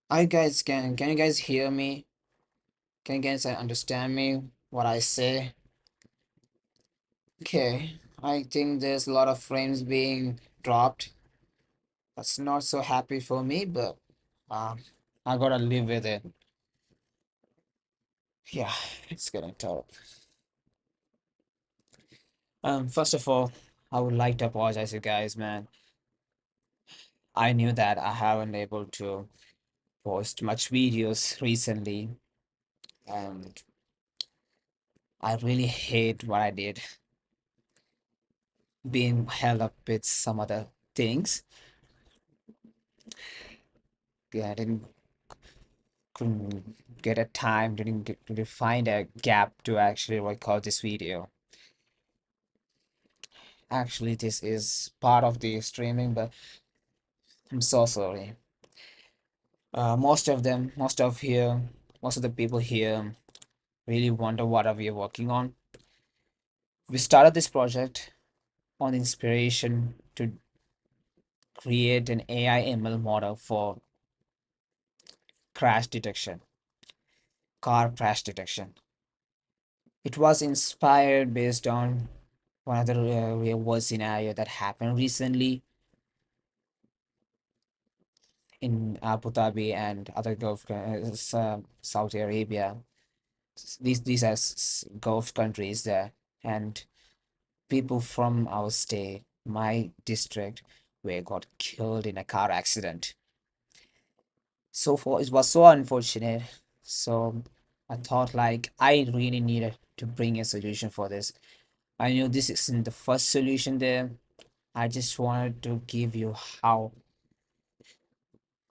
I guys can you guys hear me? Can you guys understand me what I say? Okay, I think there's a lot of frames being dropped. That's not so happy for me, but um, I gotta live with it. Yeah, it's getting tough. First of all, I would like to apologize you guys, man. I knew that I haven't able to post much videos recently, and I really hate what I did, being held up with some other things. Yeah, I couldn't get a time, didn't find a gap to actually record this video. Actually, this is part of the streaming, but I'm so sorry. Most of the people here really wonder what are we working on. We started this project on inspiration to create an AI ML model for crash detection, car crash detection. It was inspired based on one of the real world scenario that happened recently in Abu Dhabi and other Saudi Arabia. These are Gulf countries there, and people from our state, my district, were got killed in a car accident. So for it was so unfortunate. So I thought like I really needed to bring a solution for this. I knew this isn't the first solution there. I just wanted to give you how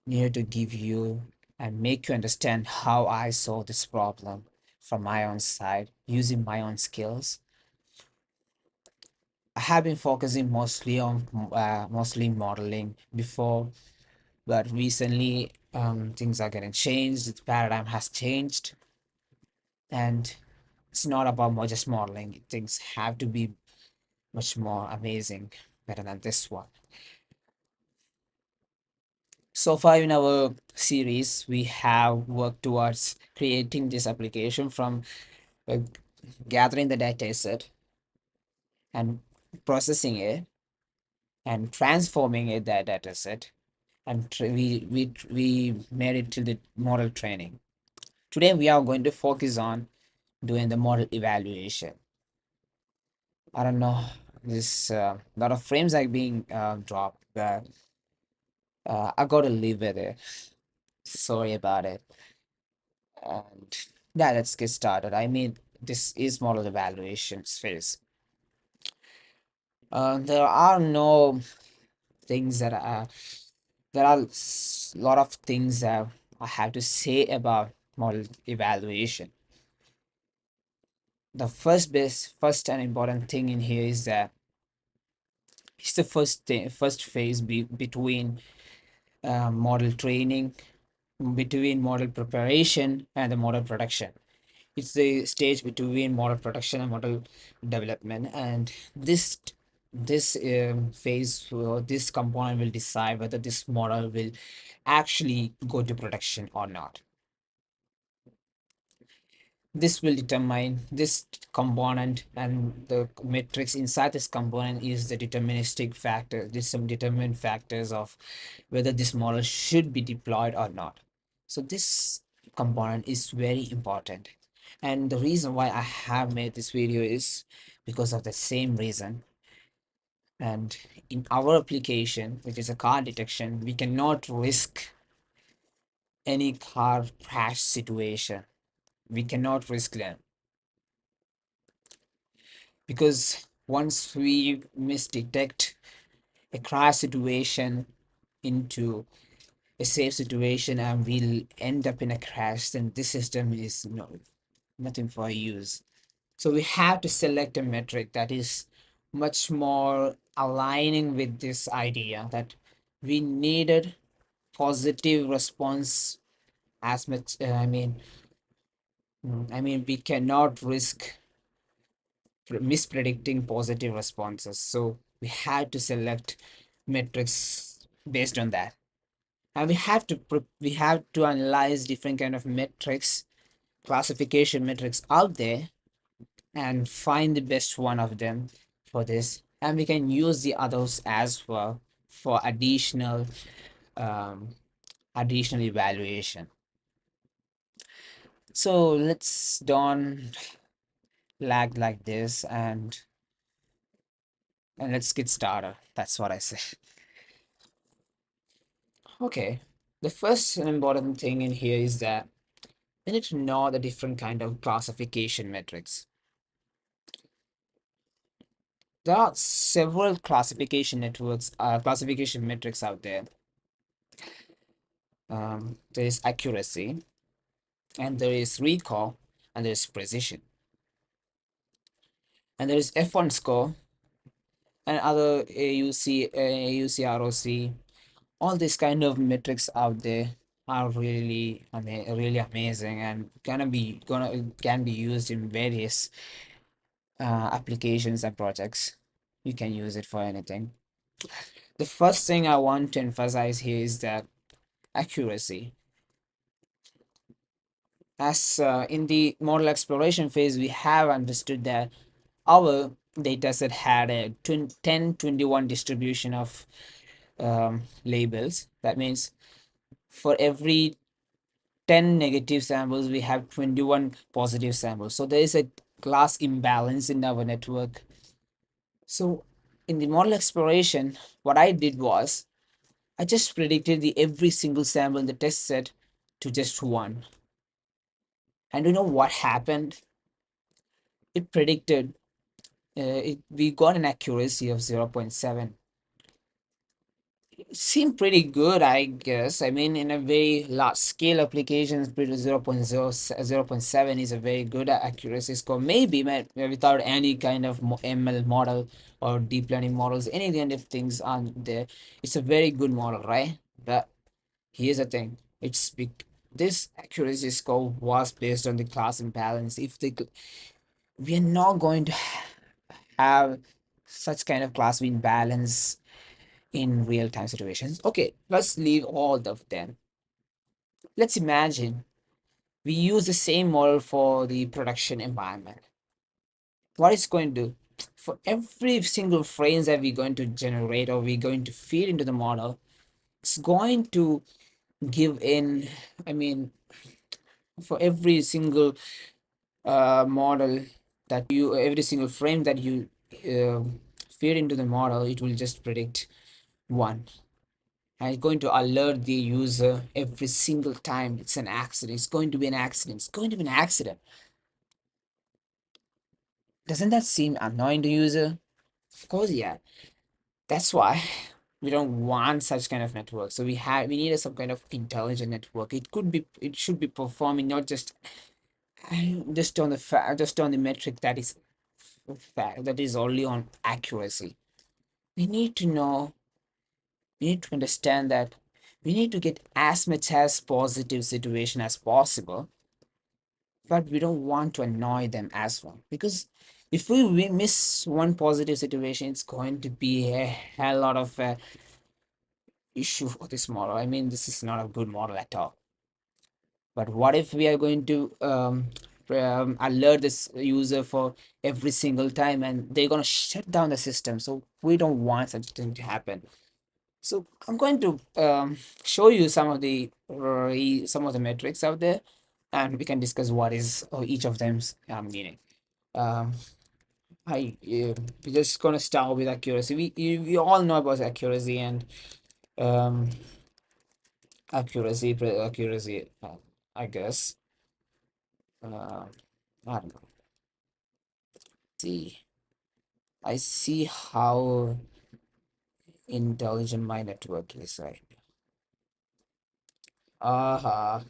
needed to give you and make you understand how I saw this problem from my own side using my own skills. I have been focusing mostly on mostly modeling before, but recently things are getting changed. The paradigm has changed, and it's not about more just modeling. Things have to be much more amazing, better than this one. So far in our series, we have worked towards creating this application from uh, gathering the data set and processing it and transforming it that data set and we made it to the model training. Today we are going to focus on doing the model evaluation. I don't know, this lot of frames are being dropped, but I gotta live with it. Sorry about it. And yeah, let's get started. I mean, this is model evaluation phase. There are no things that are there are a lot of things that I have to say about model evaluation. The first and important thing in here is that it's the first phase between model training, between model preparation and the model production. It's the stage between model production and model development, and this phase or this component will decide whether this model will actually go to production or not. This will determine this component, and the matrix inside this component is the deterministic factor. There's some determinant factors of whether this model should be deployed or not. So this component is very important, and the reason why I have made this video is because of the same reason. And in our application, which is a car detection, we cannot risk any car crash situation. We cannot risk them, because once we misdetect a crash situation into a safe situation and we'll end up in a crash, then this system is nothing for use. So we have to select a metric that is much more aligning with this idea that we needed positive response as much. I mean, we cannot risk mispredicting positive responses. So we had to select metrics based on that. and we have to analyze different kind of metrics, classification metrics out there, and find the best one of them for this, and we can use the others as well for um, additional evaluation. So let's don't lag like this, and let's get started. That's what I say. Okay, the first important thing in here is that we need to know the different kind of classification metrics. There are several classification metrics out there. There is accuracy, and there is recall, and there is precision, and there is F1 score, and other AUC, AUC, all these kind of metrics out there are really amazing, and can be used in various applications and projects. You can use it for anything. The first thing I want to emphasize here is that accuracy. As in the model exploration phase, we have understood that our dataset had a 10-21 distribution of labels. That means for every 10 negative samples, we have 21 positive samples. So there is a class imbalance in our network. So in the model exploration, what I did was I just predicted the every single sample in the test set to just one. And you know what happened? It predicted, we got an accuracy of 0.7. It seemed pretty good, I guess. I mean, in a very large scale applications, 0.7 is a very good accuracy score. Maybe without any kind of ML model or deep learning models, any kind of things on there, it's a very good model, right? But here's the thing: this accuracy score was based on the class imbalance. We are not going to have such kind of class imbalance in real time situations. Okay, let's leave all of them. Let's imagine we use the same model for the production environment. What it's going to do for every single frames that we're going to generate or we're going to feed into the model, it's going to give in, I mean, for every single model every single frame that you uh, feed into the model, it will just predict one. And it's going to alert the user every single time it's an accident. It's going to be an accident. It's going to be an accident. Doesn't that seem annoying to user? Of course, yeah. That's why we don't want such kind of network. So we need some kind of intelligent network. It should be performing not just on the metric that is fact that is only on accuracy. We need to know, we need to understand that we need to get as much as positive situation as possible, but we don't want to annoy them as well, because if we miss one positive situation, it's going to be a hell lot of issue for this model. I mean, this is not a good model at all. But what if we are going to alert this user for every single time and they're going to shut down the system? So we don't want such thing to happen. So I'm going to show you some of the metrics out there, and we can discuss what is each of them's meaning. Um, we're just gonna start with accuracy. We all know about accuracy and um, accuracy. I guess. I don't know. See, I see how intelligent my network is right now. Aha,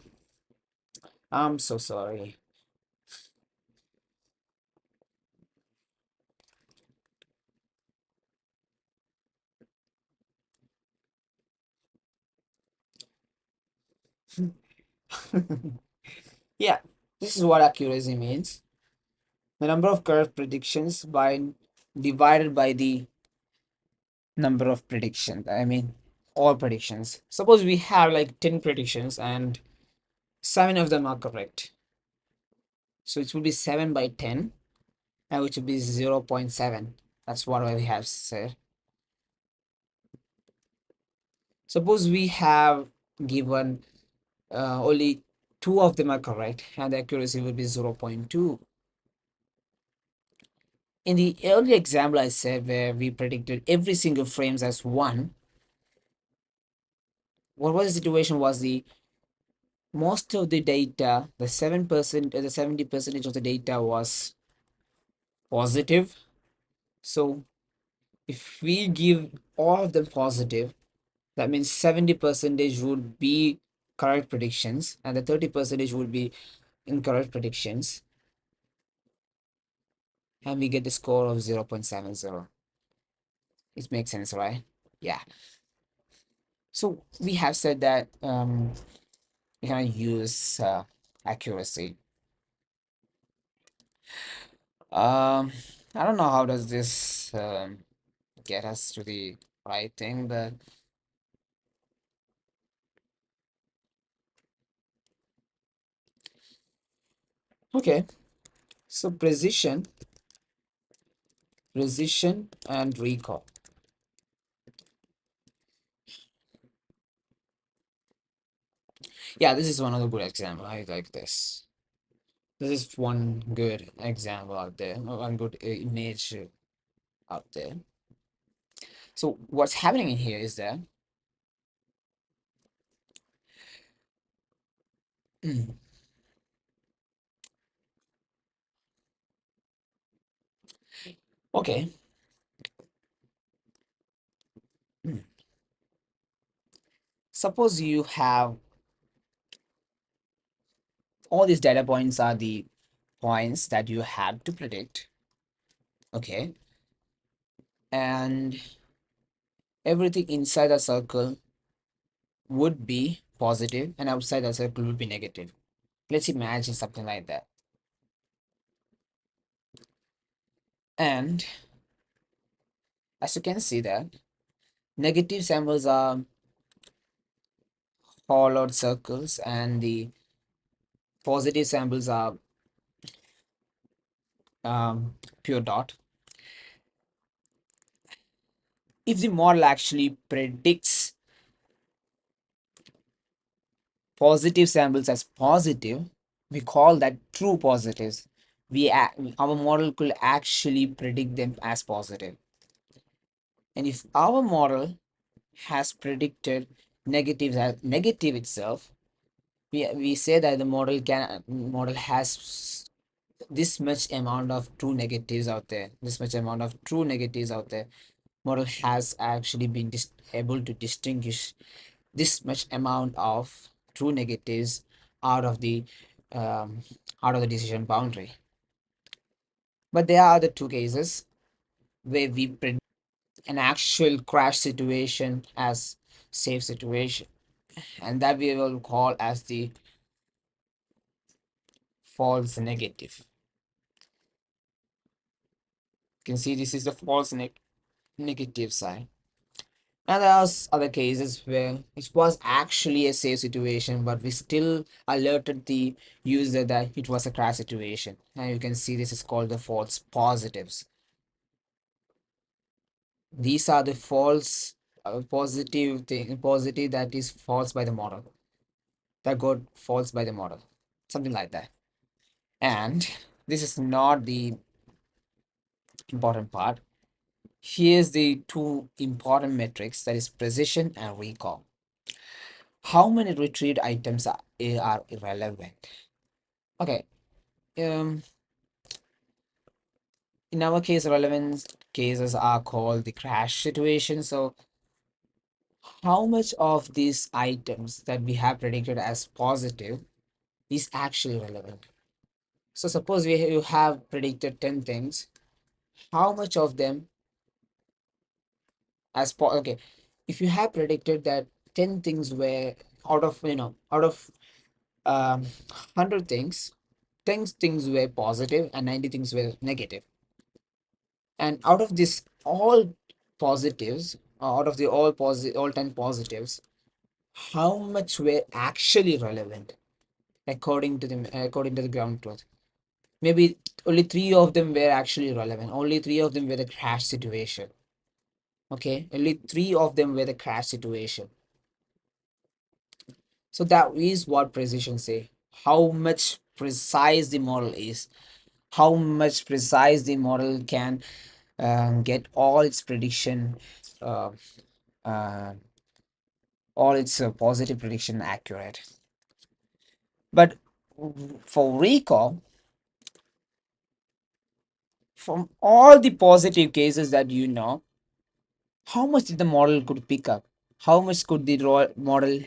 I'm so sorry. Yeah, this is what accuracy means. The number of correct predictions by divided by the number of predictions. I mean, all predictions. Suppose we have like 10 predictions and 7 of them are correct. So it will be 7 by 10, and which will be 0.7. That's what we have said. Suppose we have given only 2 of them are correct, and the accuracy will be 0.2. In the earlier example I said where we predicted every single frames as 1, what was the situation was the most of the data, the 7%, the 70% of the data was positive. So if we give all of them positive, that means 70 percentage would be correct predictions and the 30 percentage would be incorrect predictions, and we get the score of 0.70. It makes sense, right? Yeah. So we have said that we can use accuracy. um I don't know how does this get us to the right thing, but okay. So precision and recall. Yeah, this is one of the good example. I like this. This is one good example out there, one good image out there. So what's happening in here is that okay, suppose you have all these data points are the points that you have to predict, okay, and everything inside the circle would be positive and outside the circle would be negative. Let's imagine something like that. And as you can see that negative samples are hollowed circles and the positive samples are pure dot. If the model actually predicts positive samples as positive, we call that true positives. Our model could actually predict them as positive. And if our model has predicted negatives as negative itself, we say that the model has this much amount of true negatives out there. This much amount of true negatives out there. Model has actually been able to distinguish this much amount of true negatives out of the um, out of the decision boundary. But there are the two cases where we predict an actual crash situation as safe situation, and that we will call as the false negative. You can see this is the false negative side. And there are other cases where it was actually a safe situation, but we still alerted the user that it was a crash situation. And you can see this is called the false positives. These are the false positive that is false by the model. That got false by the model. Something like that. And this is not the important part. Here's the two important metrics, that is precision and recall. How many retrieved items are irrelevant? Okay. Um, in our case, relevant cases are called the crash situation. So, how much of these items that we have predicted as positive is actually relevant? So, suppose you have predicted 10 things. How much of them okay? If you have predicted that 10 things were out of 100 things, 10 things were positive and 90 things were negative. And out of this all positives, out of the all 10 positives, how much were actually relevant according to the ground truth? Maybe only three of them were actually relevant. Only three of them were the crash situation. Okay, only three of them were the crash situation. So that is what precision say. How much precise the model is. How much precise the model can get uh, uh, all its positive prediction accurate. But for recall, from all the positive cases that you know, how much did the model could pick up? How much could the model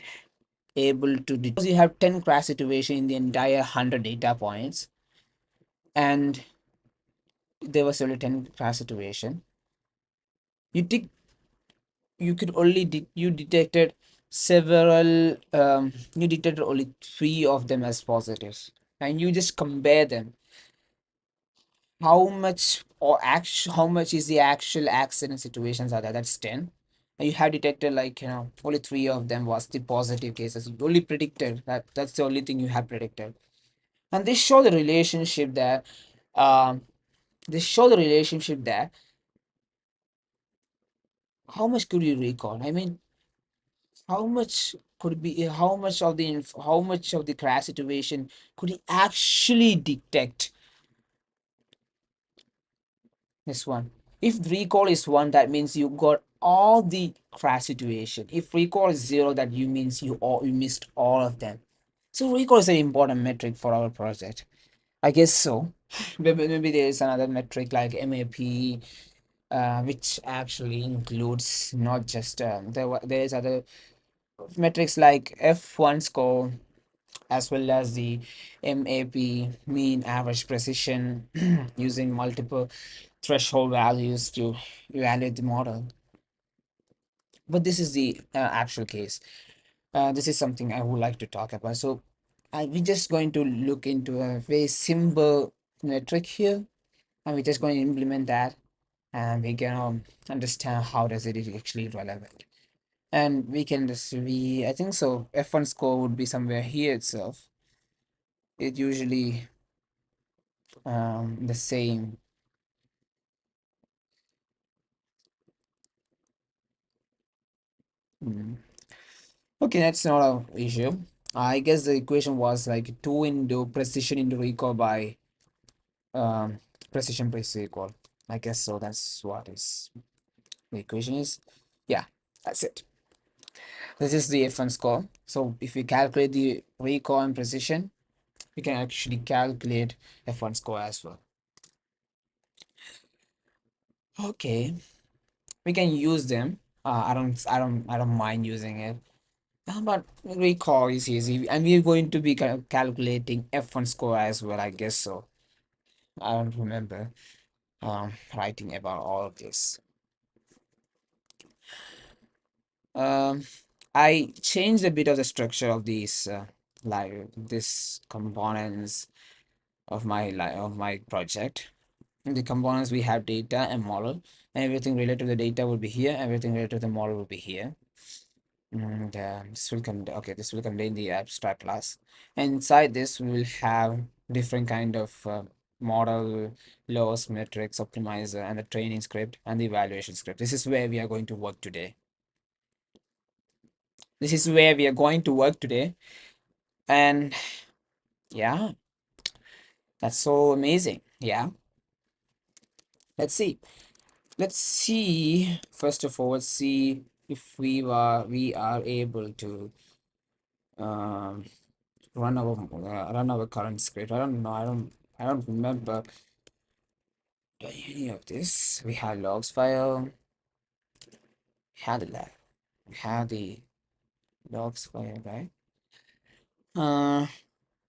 able to detect? Suppose you have 10 crash situation in the entire 100 data points, and there was only 10 crash situation. You take you could only you detected several you detected only three of them as positives, and you just compare them. How much or actual how much is the actual accident situations are there? That's 10. And you have detected, like, only three of them was the positive cases. You only predicted that. That's the only thing you have predicted. And they show the relationship there. um they show the relationship there. How much could you recall? I mean, how much could be how much of the how much of the crash situation could he actually detect? This one. If recall is one, that means you got all the crash situation. If recall is zero, that you means you missed all of them. So recall is an important metric for our project. I guess so. Maybe there is another metric like MAP, which actually includes not just there is other metrics like F1 score, as well as the MAP, mean average precision, using multiple threshold values to evaluate the model. But this is the actual case. This is something I would like to talk about. So we're just going to look into a very simple metric here, and we're just going to implement that, and we can understand how does it is actually relevant. And we can just I think so F1 score would be somewhere here itself. It usually the same. Mm. Okay, that's not a issue. I guess the equation was like 2 into precision into recall by um, precision plus recall. I guess so. That's what is the equation is. Yeah, that's it. This is the F1 score. So if we calculate the recall and precision, we can actually calculate F1 score as well. Okay, we can use them. I don't mind using it. But recall is easy, and we're going to be calculating F1 score as well. I guess so. I don't remember writing about all of this. Um, I changed a bit of the structure of these like this components of my project. In the components we have data and model, and everything related to the data will be here. Everything related to the model will be here. And this will contain the abstract class. And inside this, we will have different kind of model, loss, metrics, optimizer, and the training script and the evaluation script. This is where we are going to work today. This is where we are going to work today. And yeah, that's so amazing. Yeah, let's see. Let's see. First of all, let's see if we are able to um run our current script. I don't know. I don't remember any of this. We have logs file. We have the we have the logs file, right? Uh,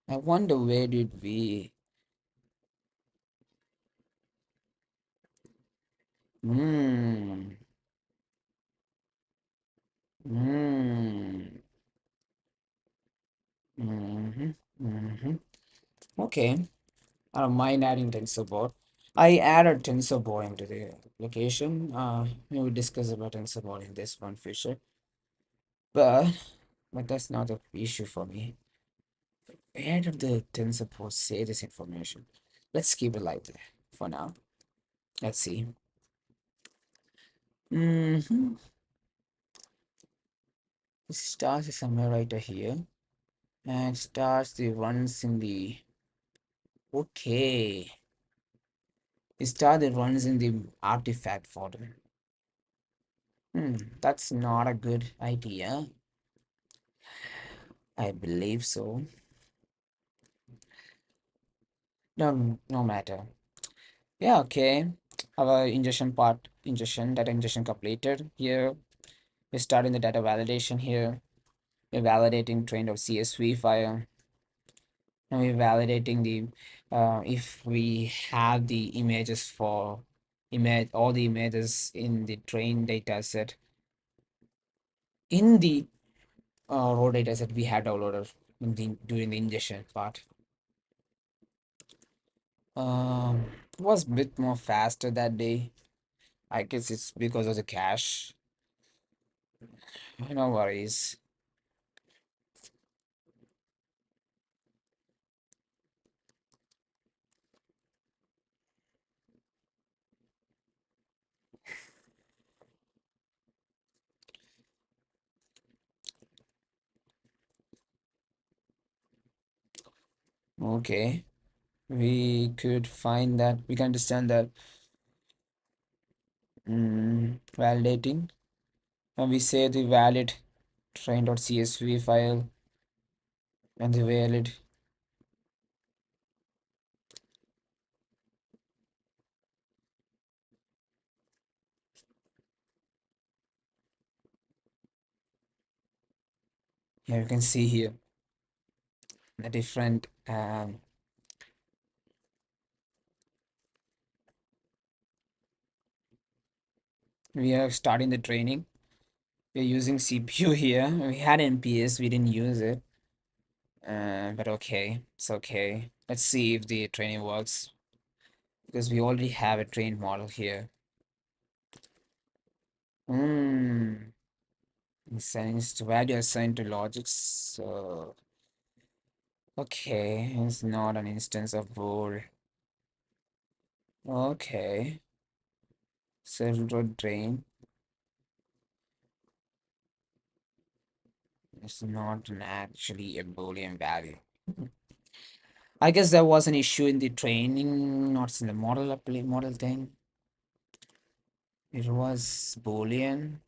I wonder where did we? Hmm. Hmm. Mm-hmm. Mm-hmm. Okay. I don't mind adding tensor board. I added TensorBoard into the application. We will discuss about TensorBoard in this one future, but that's not the issue for me. Where did the TensorBoard say this information? Let's keep it like that for now. Let's see. Mm-hmm. The stars is somewhere right here, and stars the runs in the okay. The star that runs in the artifact folder. That's not a good idea. I believe so. No, no matter. Yeah, okay. Our data ingestion completed. Here, we're starting the data validation here. We're validating train.csv file. And we're validating the if we have the images for image all the images in the train data set in the raw data set we had downloaded during the ingestion part. Um, it was a bit more faster that day. I guess it's because of the cache. No worries. Okay, we could find that. We can understand that. Validating. And we say the valid train.csv file and the valid. Here you can see here the different we are starting the training. We're using CPU here. We had NPS, we didn't use it. But okay, it's okay. Let's see if the training works because we already have a trained model here. Hmm. Settings to value assigned to logics. So, okay, it's not an instance of bool. Okay, server drain. It's not actually a Boolean value. I guess there was an issue in the training, not in the model thing. It was Boolean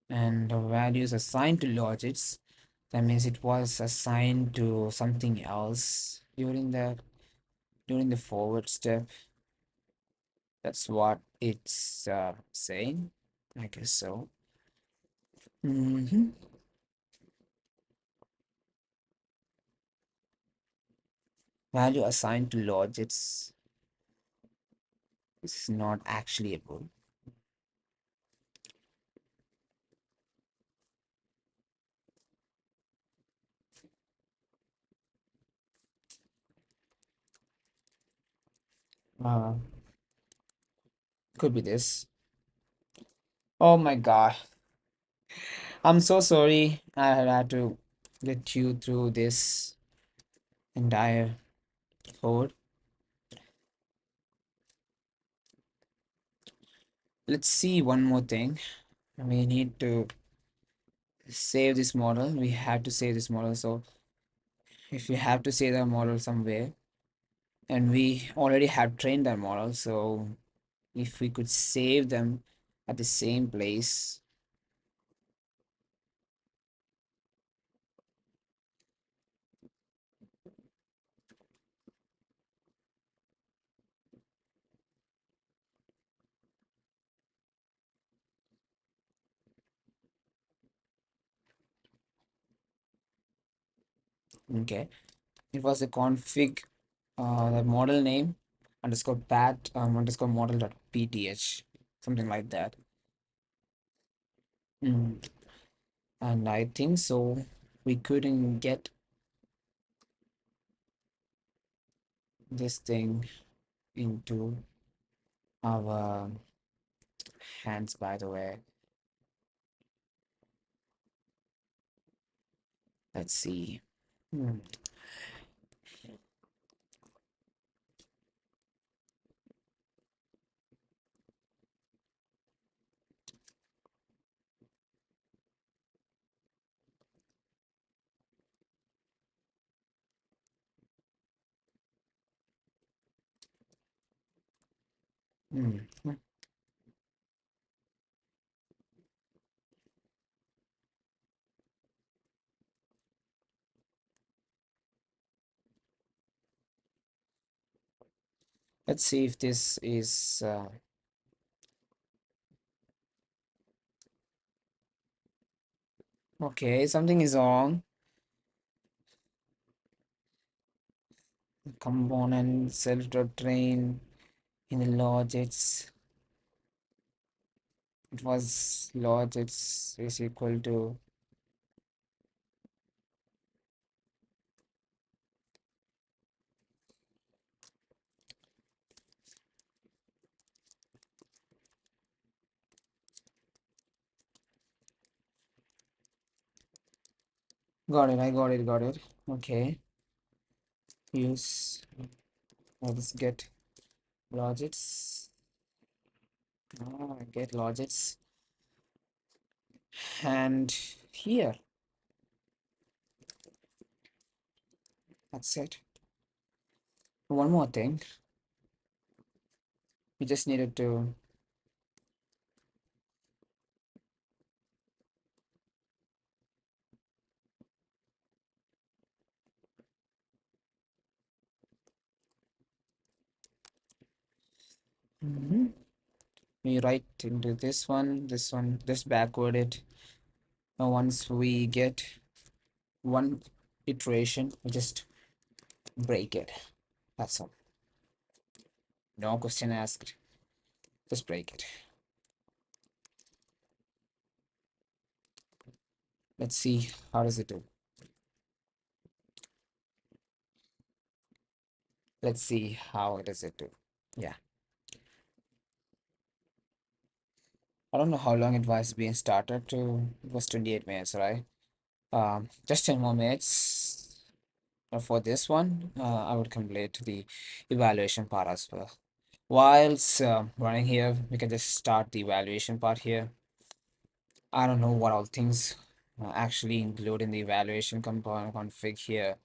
and the values assigned to logics. That means it was assigned to something else during the forward step. That's what it's saying. I guess so. hmm Value assigned to logics is not actually a bool. Uh, could be this. Oh my God. I'm so sorry I had to get you through this entire code. Let's see one more thing. We need to save this model. We have to save this model. So if we have to save the model somewhere, and we already have trained that model, so if we could save them at the same place. Okay, it was a config, the model name underscore pat underscore model dot pth, something like that. Mm. And I think so. We couldn't get this thing. into our hands, by the way. Let's see. Hmm. Hmm. Let's see if this is okay. Something is wrong. Component self-drain in the logits. It was logits is equal to. Got it. I got it. Got it. Okay. Use. Let's get logits. Get logits. And here. That's it. One more thing. We just needed to. Mhm. We write into this one, this backward it. Once we get one iteration, we just break it. That's all. No question asked. Just break it. Let's see how does it do. Let's see how does it do. Yeah. I don't know how long it was being started to. It was 28 minutes, right? Just 10 more minutes for this one. I would complete the evaluation part as well. Whilst running here, we can just start the evaluation part here. I don't know what all things actually include in the evaluation component config here.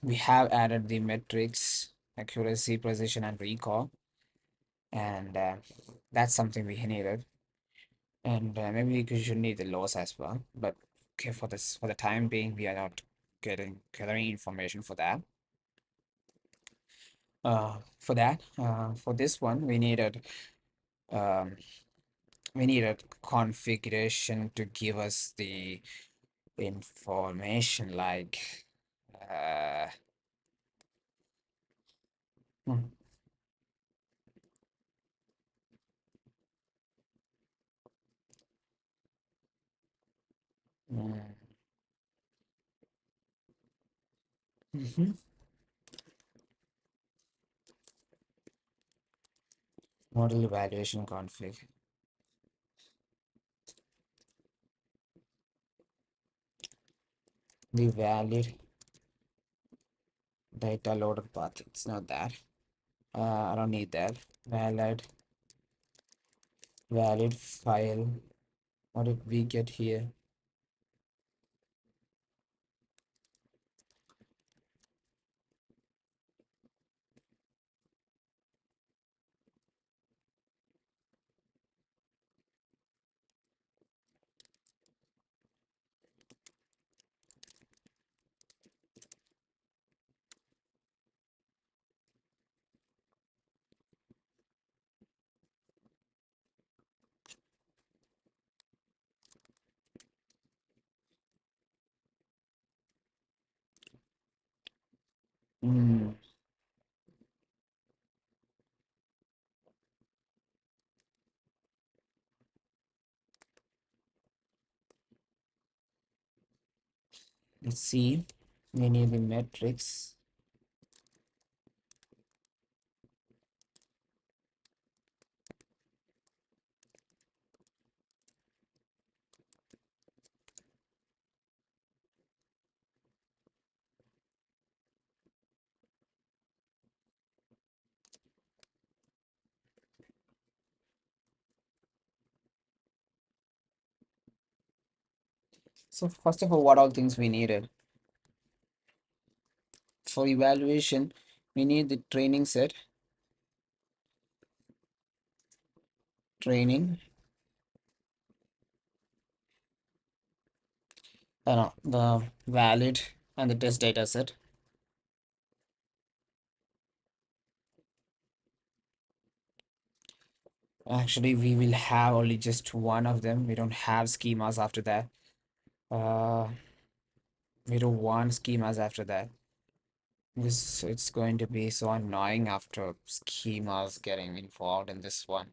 We have added the metrics, accuracy, precision, and recall, and that's something we needed. And maybe we should need the loss as well. But okay, for the time being, we are not getting gathering information for that. For this one, um, we needed configuration to give us the information like uh, hmm, mm, mhm. Model evaluation config, the valid data loader path. It's not that. I don't need that. Valid file. What did we get here? Mm, let's see. We need the metrics. So first of all, what all things we needed for evaluation? We need the training set, training, the valid and the test data set. Actually, we will have only just one of them. We don't have schemas after that. Uh, we don't want schemas after that. This it's going to be so annoying after schemas getting involved in this one.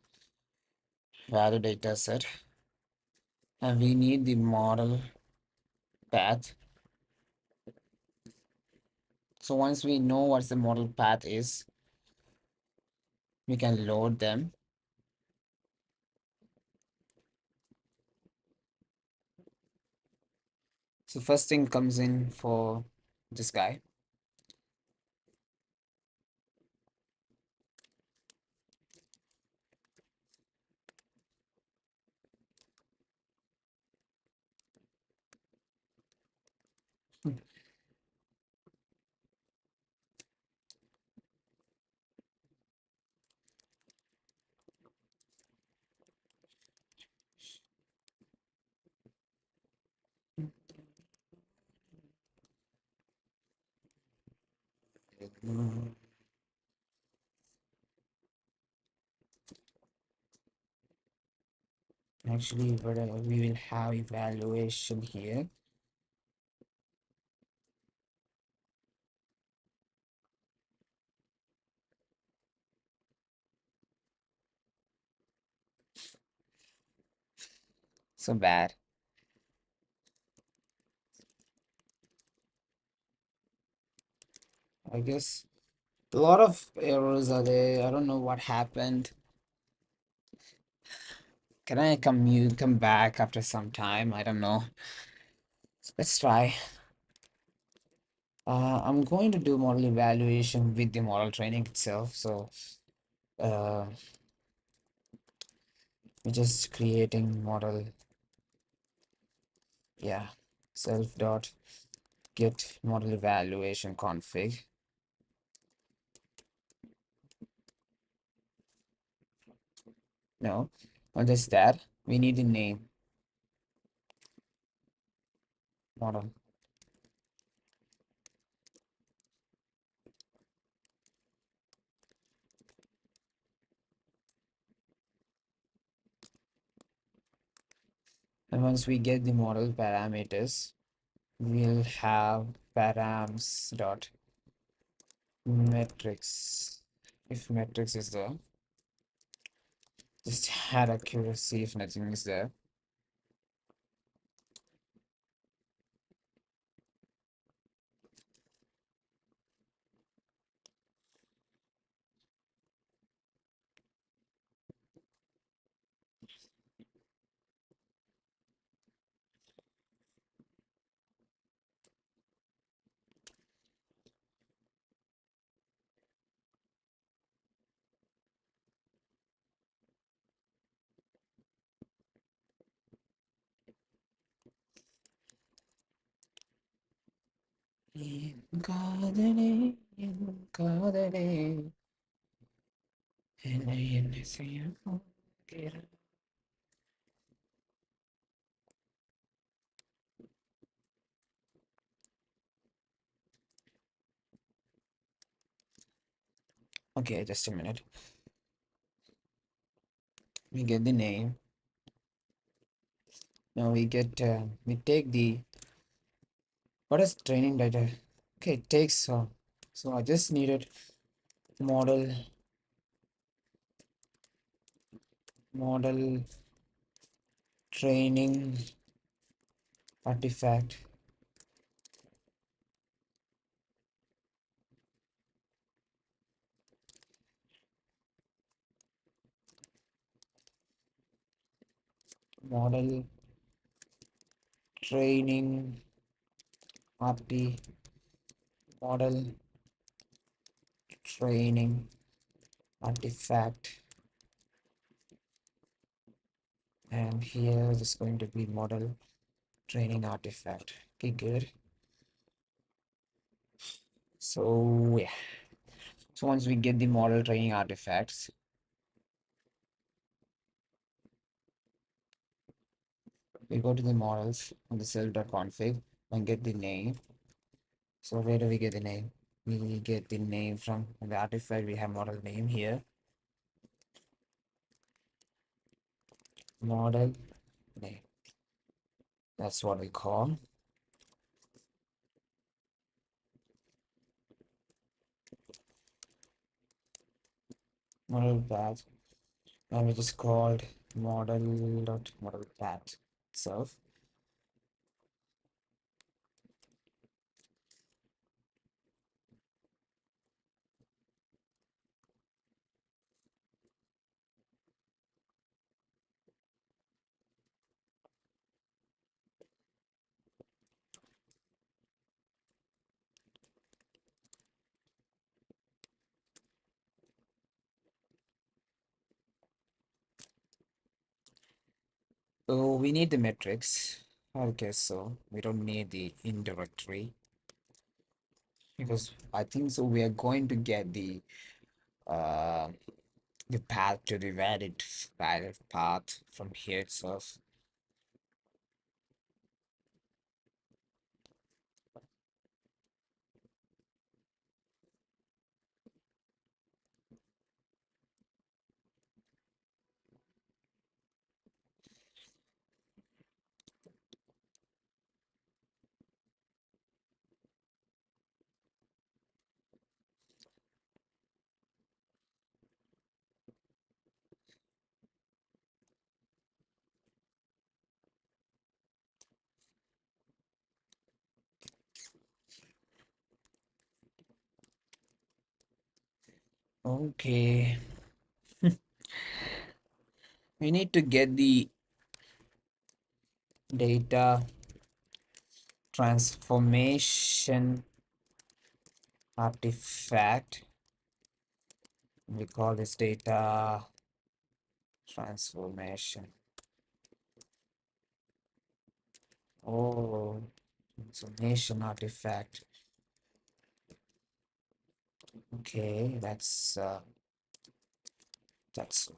Valid data set. And we need the model path. So once we know what the model path is, we can load them. So first thing comes in for this guy. Mm, Actually, but we will have evaluation here. So bad. I guess a lot of errors are there. I don't know what happened. Can I come back after some time? I don't know. Let's try. I'm going to do model evaluation with the model training itself. So uh, we're just creating model. Yeah, self dot get model evaluation config. No, not just that. We need the name model. And once we get the model parameters, we'll have params dot metrics. If metrics is there, just add accuracy if nothing is there. காதலே என் காதலே என்னை என்ன செய்ய போகிறாய்? Okay, just a minute. We get the name. Now we take the what is training data? Okay, it takes so I just needed model training artifact. Model training RT model training artifact, and here is going to be model training artifact. Okay, good. So yeah. So once we get the model training artifacts, we go to the models on the self.config and get the name. So where do we get the name? We get the name from the artifact. We have model name here. Model name. That's what we call model path. And we just called model path itself. So we need the metrics. Okay, so we don't need the indirectory because I think so we are going to get uh the path to the valid path from here itself. Okay, we need to get the data transformation artifact. We call this data transformation. Oh, transformation artifact. Okay, that's that's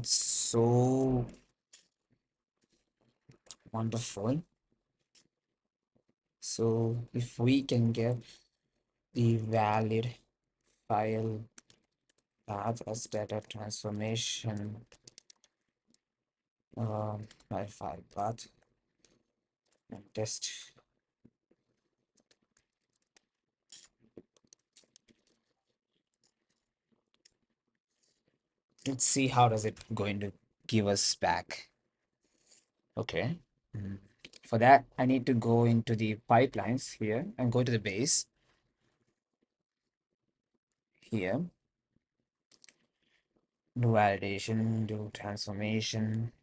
so wonderful. So if we can get the valid file path as data transformation by file path and test. Let's see how does it going to give us back. Okay. Mm. For that, I need to go into the pipelines here and go to the base here. Do validation, do transformation.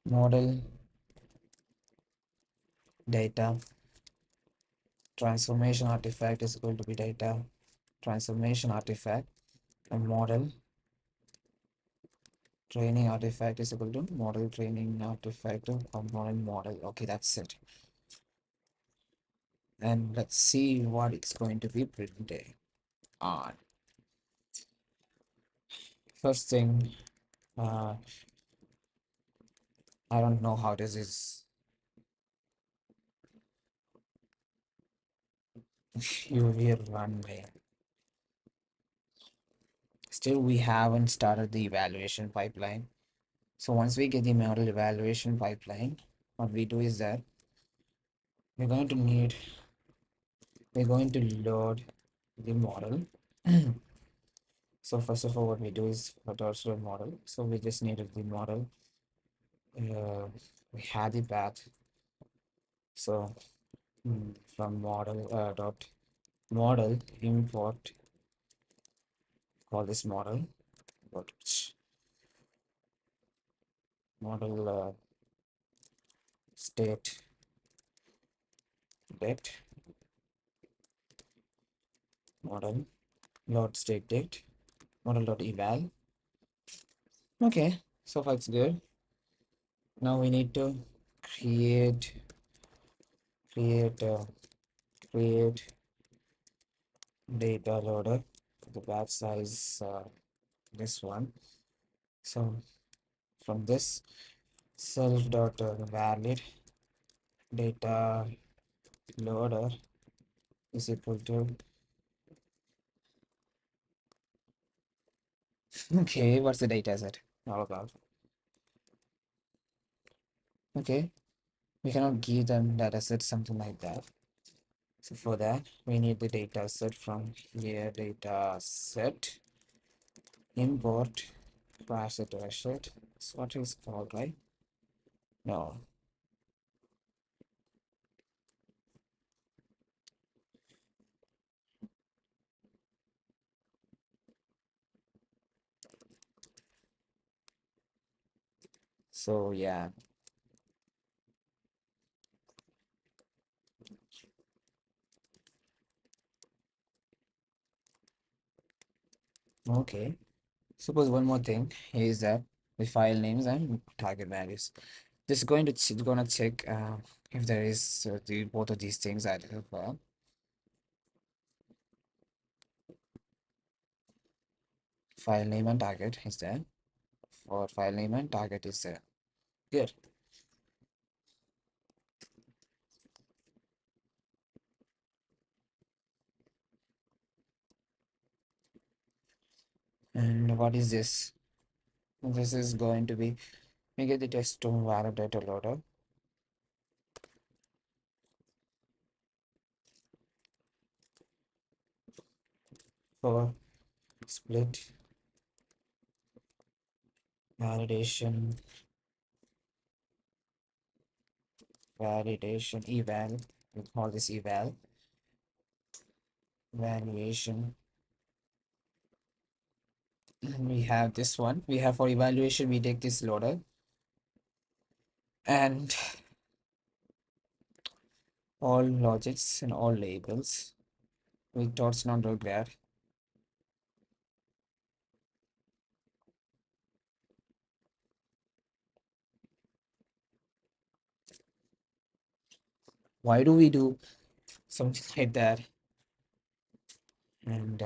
Model data transformation artifact is equal to be data transformation artifact and model training artifact is equal to model training artifact of component model. Okay, that's it. And let's see what it's going to be printed on. First thing, I don't know how this is UV runway. Still, we haven't started the evaluation pipeline. So once we get the model evaluation pipeline, what we do is that we're going to need, we're going to load the model. So first of all, what we do is for torsional model. So we just needed the model. We had the path. So from model dot model import, call this model, what model state date model load state date model dot eval. Okay, so far it's good. Now we need to create create create data loader for the batch size, this one. So from this self dot valid data loader is equal to, okay, what's the data set all about? Okay, we cannot give them data set something like that. So for that we need the data set from here, data set import crash it dash it. So what is called, right? No. So yeah. Okay. Suppose one more thing is that the file names and target values. Just going to gonna check if there is the both of these things are there. File name and target is there. For file name and target is there. Good. And what is this? This is going to be, we get the test to validate loader for split validation eval. We call this eval evaluation. And we have this one. We have for evaluation, we take this loader and all logics and all labels with dots not grad. Why do we do something like that? And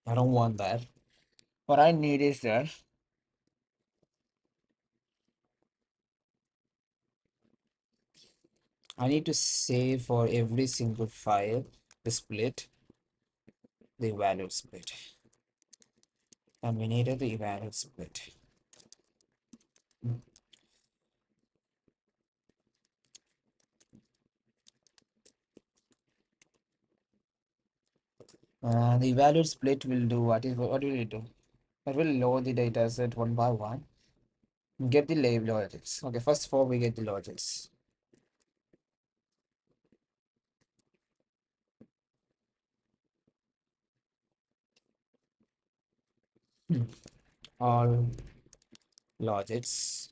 I don't want that. What I need is that I need to save for every single file the split, the value split, and we needed the value split. Mm. The value split will do what will it do? It will load the data set one by one. Get the label logics. Okay, first of all we get the logics. Hmm. All logics,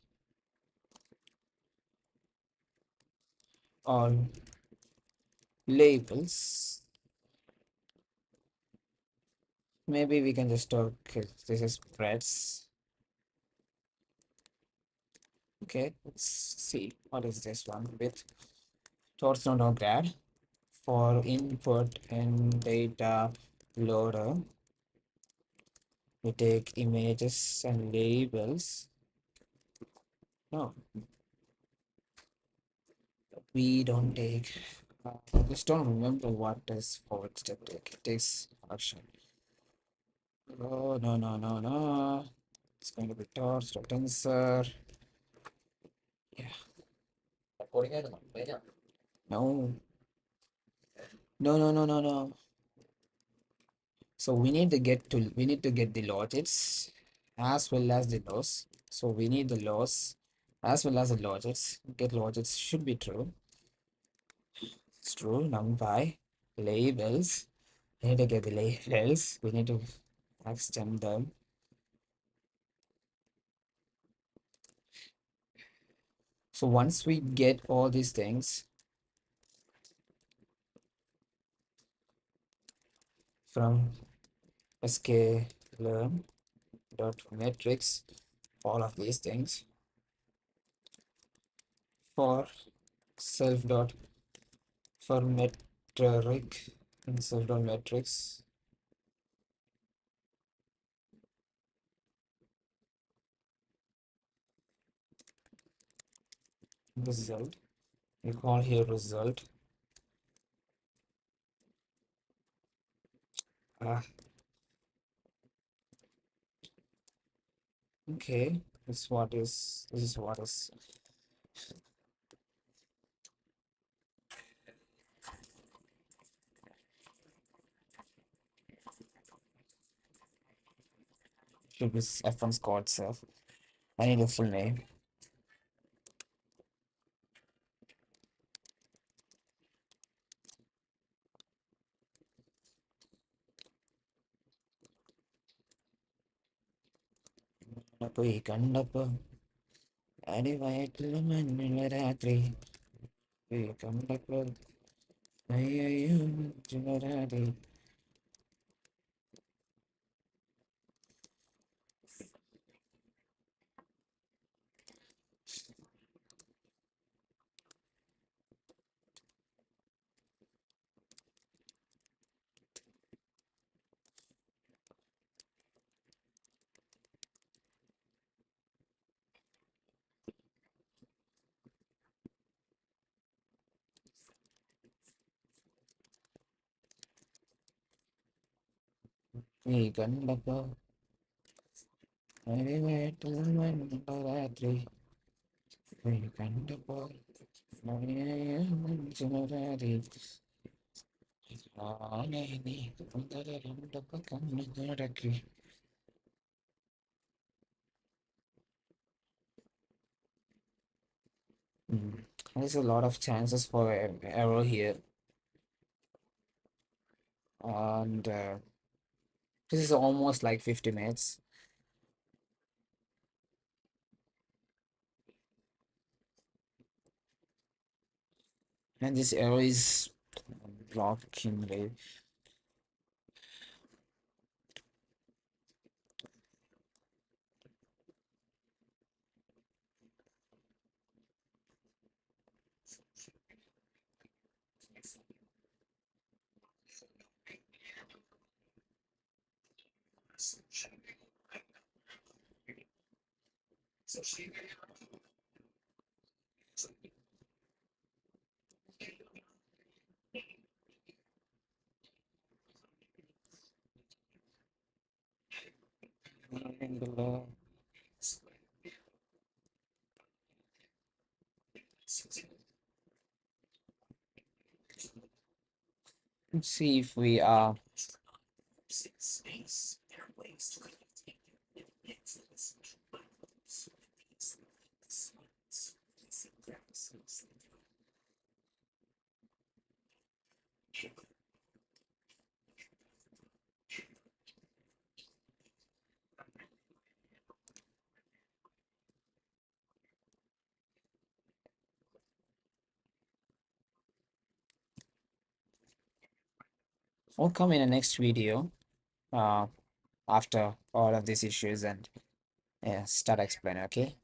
all labels. Maybe we can just talk. Okay, this is spreads. Okay, let's see what is this one with grad for input and data loader. We take images and labels. No, we don't take. I just don't remember what does forward step take. It takes action. Oh no no no no! It's going to be torch or tensor. Yeah. No. No no no no no. So we need to get the logics. as well as the loss. So we need the loss as well as the logics. Get logics should be true. It's true. NumPy labels. We need to get the labels. We need to extend them. So once we get all these things from sklearn dot metrics, all of these things for self dot for metric and self dot metrics result. We call here result. Ah, okay. This is what is should be F1's code itself. I need a full name. പോയി കണ്ടപ്പോ അടിവയറ്റിൽ മഞ്ഞുള്ള രാത്രി പോയി കണ്ടപ്പോ അയ്യയ്യോ മഞ്ഞുള്ള രാത്രി. പോയി കണ്ടപ്പോ അടിവയറ്റിൽ മഞ്ഞുള്ള രാത്രി പോയി കണ്ടപ്പോ അയ്യയ്യോ മഞ്ഞുള്ള രാത്രി. ആനെ നീ കുന്തല കണ്ടപ്പോ കണ്ണു നടക്കി. There's a lot of chances for error here, and this is almost like 50 minutes, and this error is blocking the. Let's see if we are. We'll come in the next video uh, after all of these issues and start explaining. Okay.